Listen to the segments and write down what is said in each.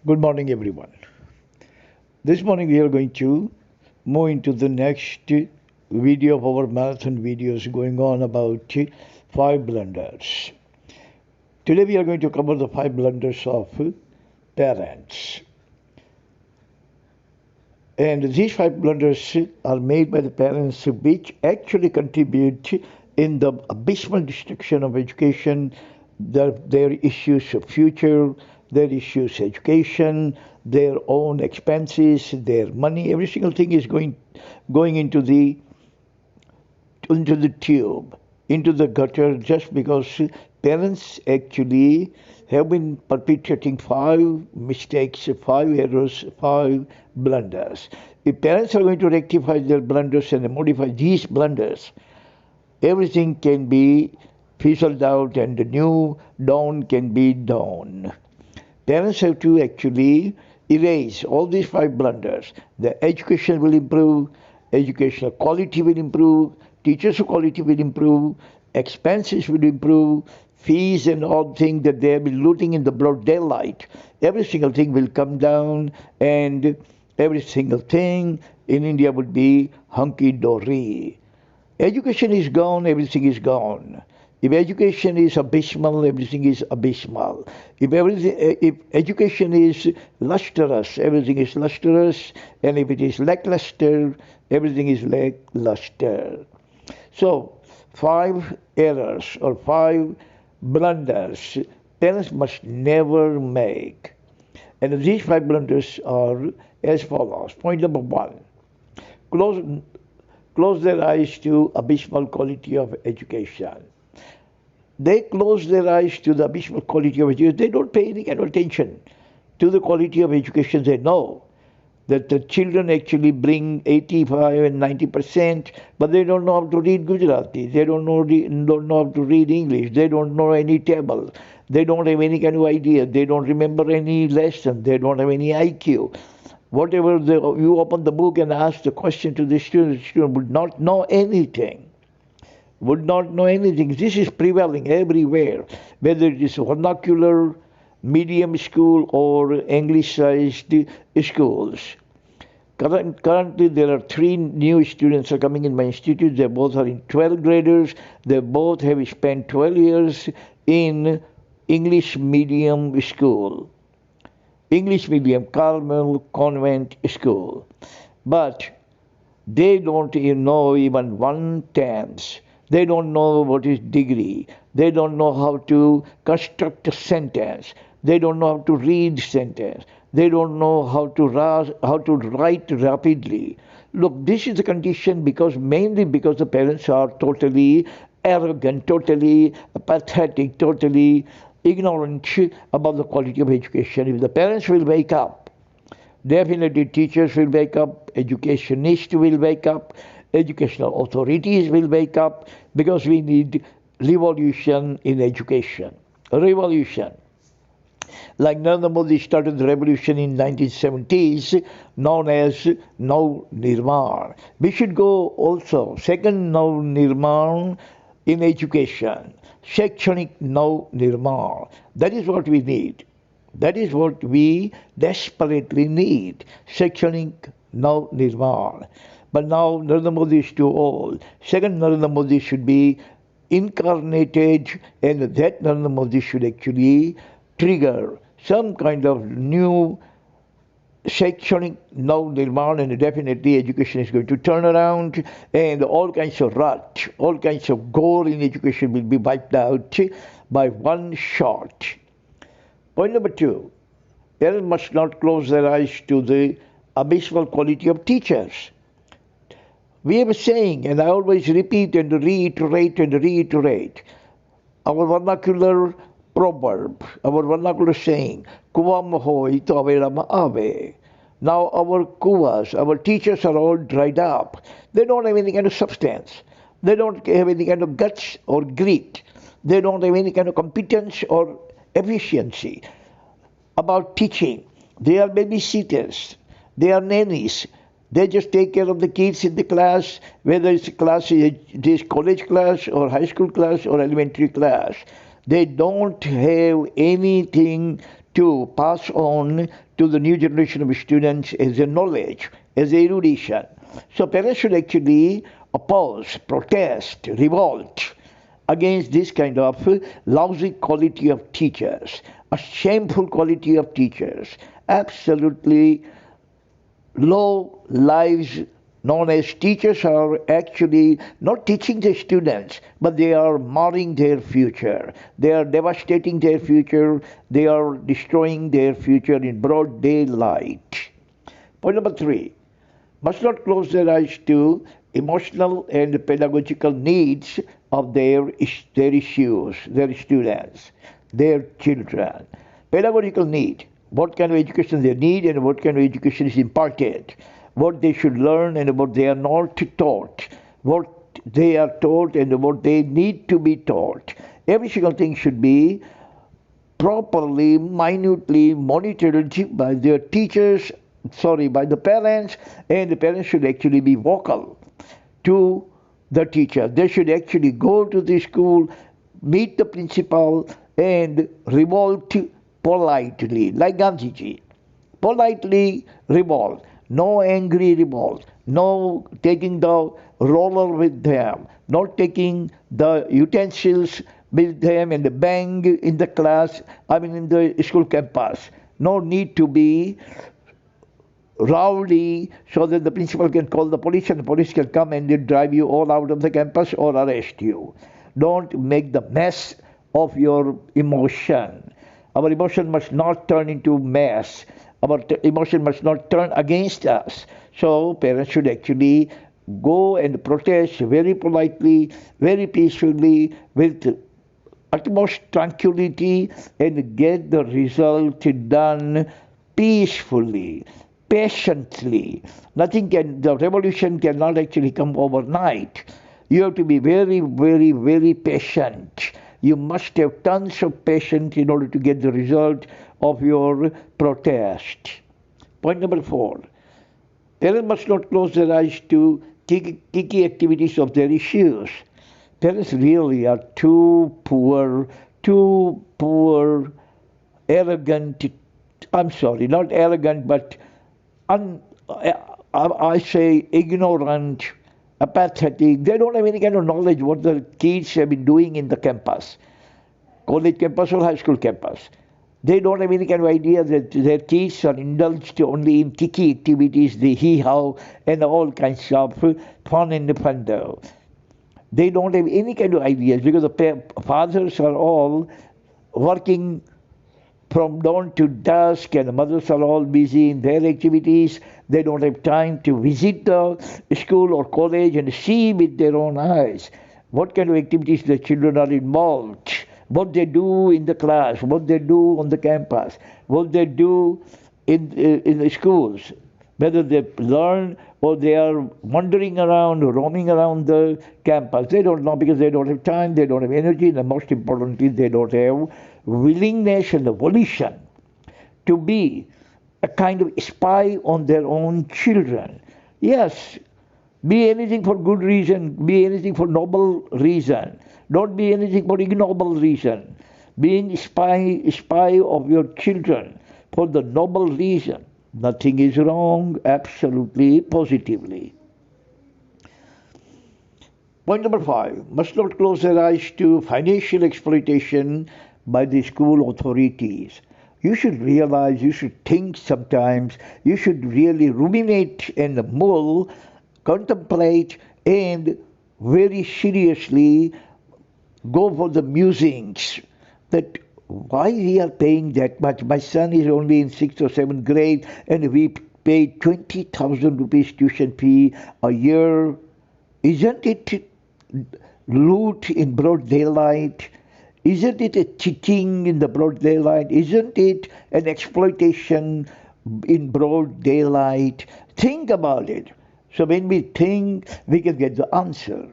Good morning, everyone. This morning we are going to move into the next video of our marathon videos going on about five blunders. Today we are going to cover the five blunders of parents. And these five blunders are made by the parents which actually contribute in the abysmal destruction of education, their issues of future, their issues education, their own expenses, their money, every single thing is going into the tube, into the gutter, just because parents actually have been perpetrating five mistakes, five errors, five blunders. If parents are going to rectify their blunders and modify these blunders, everything can be fizzled out and the new dawn can be dawn. Parents have to actually erase all these five blunders. The education will improve, educational quality will improve, teachers' quality will improve, expenses will improve, fees and all things that they have been looting in the broad daylight. Every single thing will come down, and every single thing in India would be hunky dory. Education is gone, everything is gone. If education is abysmal, everything is abysmal. If education is lustrous, everything is lustrous, and if it is lackluster, everything is lackluster. So, five errors or five blunders parents must never make. And these five blunders are as follows. Point number one, close, close their eyes to abysmal quality of education. They close their eyes to the abysmal quality of education. They don't pay any kind of attention to the quality of education. They know that the children actually bring 85 and 90%, but they don't know how to read Gujarati. They don't know how to read English. They don't know any table. They don't have any kind of idea. They don't remember any lesson. They don't have any IQ. Whatever you open the book and ask the question to the student would not know anything. Would not know anything. This is prevailing everywhere, whether it is vernacular, medium school, or English-sized schools. Currently, there are three new students are coming in my institute. They both are in 12th graders. They both have spent 12 years in English medium school. English medium, Carmel Convent School. But they don't even know even one tense. They don't know what is degree. They don't know how to construct a sentence. They don't know how to read sentence. They don't know how to write rapidly. Look, this is the condition mainly because the parents are totally arrogant, totally pathetic, totally ignorant about the quality of education. If the parents will wake up, definitely teachers will wake up, educationists will wake up, educational authorities will wake up, because we need revolution in education. Revolution. Like Narendra Modi started the revolution in 1970s, known as Now Nirman. We should go also second Now Nirman in education. Shaikshanik Now Nirman. That is what we need. That is what we desperately need. Shaikshanik Now Nirman. But now Narendra Modi is too old. Second Narendra Modi should be incarnated, and that Narendra Modi should actually trigger some kind of new Shaikshanik Now Nirman, and definitely education is going to turn around, and all kinds of rot, all kinds of gore in education will be wiped out by one shot. Point number two, parents must not close their eyes to the abysmal quality of teachers. We have a saying, and I always repeat and reiterate, our vernacular proverb, our vernacular saying, Kuwa mahoi to avera ave. Now our kuwas, our teachers are all dried up. They don't have any kind of substance. They don't have any kind of guts or grit. They don't have any kind of competence or efficiency about teaching. They are babysitters. They are nannies. They just take care of the kids in the class, whether it's a class, it is college class or high school class or elementary class. They don't have anything to pass on to the new generation of students as a knowledge, as a erudition. So parents should actually oppose, protest, revolt against this kind of lousy quality of teachers, a shameful quality of teachers, absolutely low lives known as teachers are actually not teaching the students, but they are marring their future. They are devastating their future. They are destroying their future in broad daylight. Point number 3, must not close their eyes to emotional and pedagogical needs of their issues, their students, their children. Pedagogical need, what kind of education they need and what kind of education is imparted, what they should learn and what they are not taught, what they are taught and what they need to be taught. Every single thing should be properly, minutely monitored by their teachers, by the parents, and the parents should actually be vocal to the teacher. They should actually go to the school, meet the principal, and revolt politely, like Gandhiji. Politely revolt. No angry revolt. No taking the roller with them. Not taking the utensils with them and bang in the class, in the school campus. No need to be rowdy so that the principal can call the police and the police can come and drive you all out of the campus or arrest you. Don't make the mess of your emotion. Our emotion must not turn into mess. Our emotion must not turn against us. So parents should actually go and protest very politely, very peacefully, with utmost tranquility, and get the result done peacefully, patiently. The revolution cannot actually come overnight. You have to be very, very, very patient. You must have tons of patience in order to get the result of your protest. Point number 4, parents must not close their eyes to kiki activities of their issues. Parents really are too poor, arrogant. I'm sorry, not arrogant, but I say ignorant, apathetic. They don't have any kind of knowledge what the kids have been doing in the campus, college campus or high school campus. They don't have any kind of idea that their kids are indulged only in kiki activities, the hee-haw, and all kinds of fun and thunder. They don't have any kind of ideas because the fathers are all working from dawn to dusk and the mothers are all busy in their activities. They don't have time to visit the school or college and see with their own eyes what kind of activities the children are involved, what they do in the class, what they do on the campus, what they do in the schools, whether they learn or they are wandering around or roaming around the campus. They don't know because they don't have time, they don't have energy, and most importantly, they don't have willingness and the volition to be a kind of spy on their own children. Yes, be anything for good reason, be anything for noble reason. Don't be anything for ignoble reason. Being spy of your children for the noble reason. Nothing is wrong, absolutely, positively. Point number 5, must not close their eyes to financial exploitation by the school authorities. You should realize, you should think sometimes, you should really ruminate and mull, contemplate, and very seriously go for the musings that why we are paying that much. My son is only in 6th or 7th grade and we pay 20,000 rupees tuition fee a year. Isn't it loot in broad daylight? Isn't it a cheating in the broad daylight? Isn't it an exploitation in broad daylight? Think about it. So when we think, we can get the answer.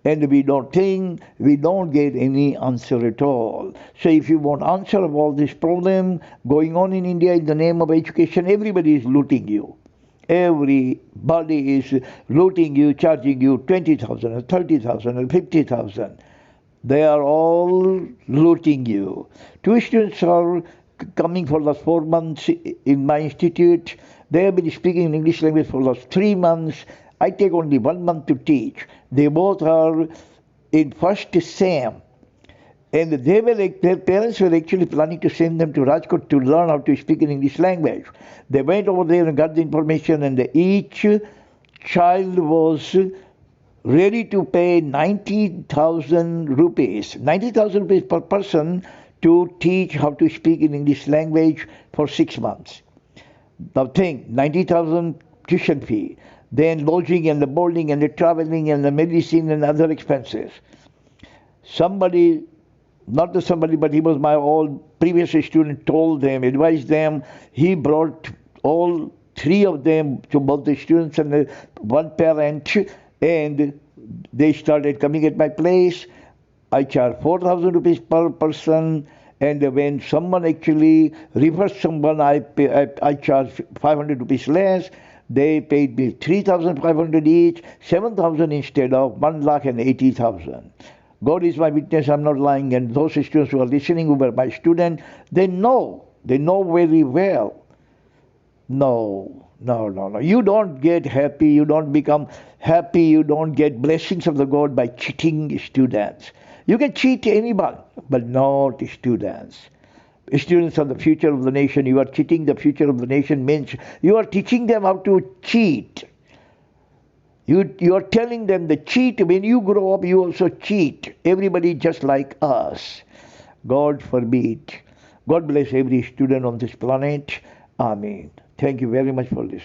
And we don't think, we don't get any answer at all. So if you want answer of all this problem going on in India in the name of education, everybody is looting you. Everybody is looting you, charging you 20,000 or 30,000 or 50,000. They are all looting you. Two students are coming for the 4 months in my institute. They have been speaking English language for the last 3 months. I take only 1 month to teach. They both are in first SAM. And their parents were actually planning to send them to Rajkot to learn how to speak in English language. They went over there and got the information, and each child was ready to pay 90,000 rupees, 90,000 rupees per person to teach how to speak in English language for 6 months. Now think, 90,000 tuition fee, then lodging and the boarding and the traveling and the medicine and other expenses. Somebody, not the somebody, but he was my old previous student, told them, advised them. He brought all three of them to both the students and the one parent, and they started coming at my place. I charge 4,000 rupees per person, and when someone actually refers someone, I charge 500 rupees less. They paid me 3,500 each, 7,000 instead of 1,80,000. God is my witness, I'm not lying. And those students who are listening, who were my students, they know very well. No. You don't get happy, you don't become happy, you don't get blessings of the God by cheating students. You can cheat anyone, but not students. Students are the future of the nation. You are cheating the future of the nation means you are teaching them how to cheat. You are telling them the cheat. When you grow up, you also cheat. Everybody just like us. God forbid. God bless every student on this planet. Amen. Thank you very much for listening.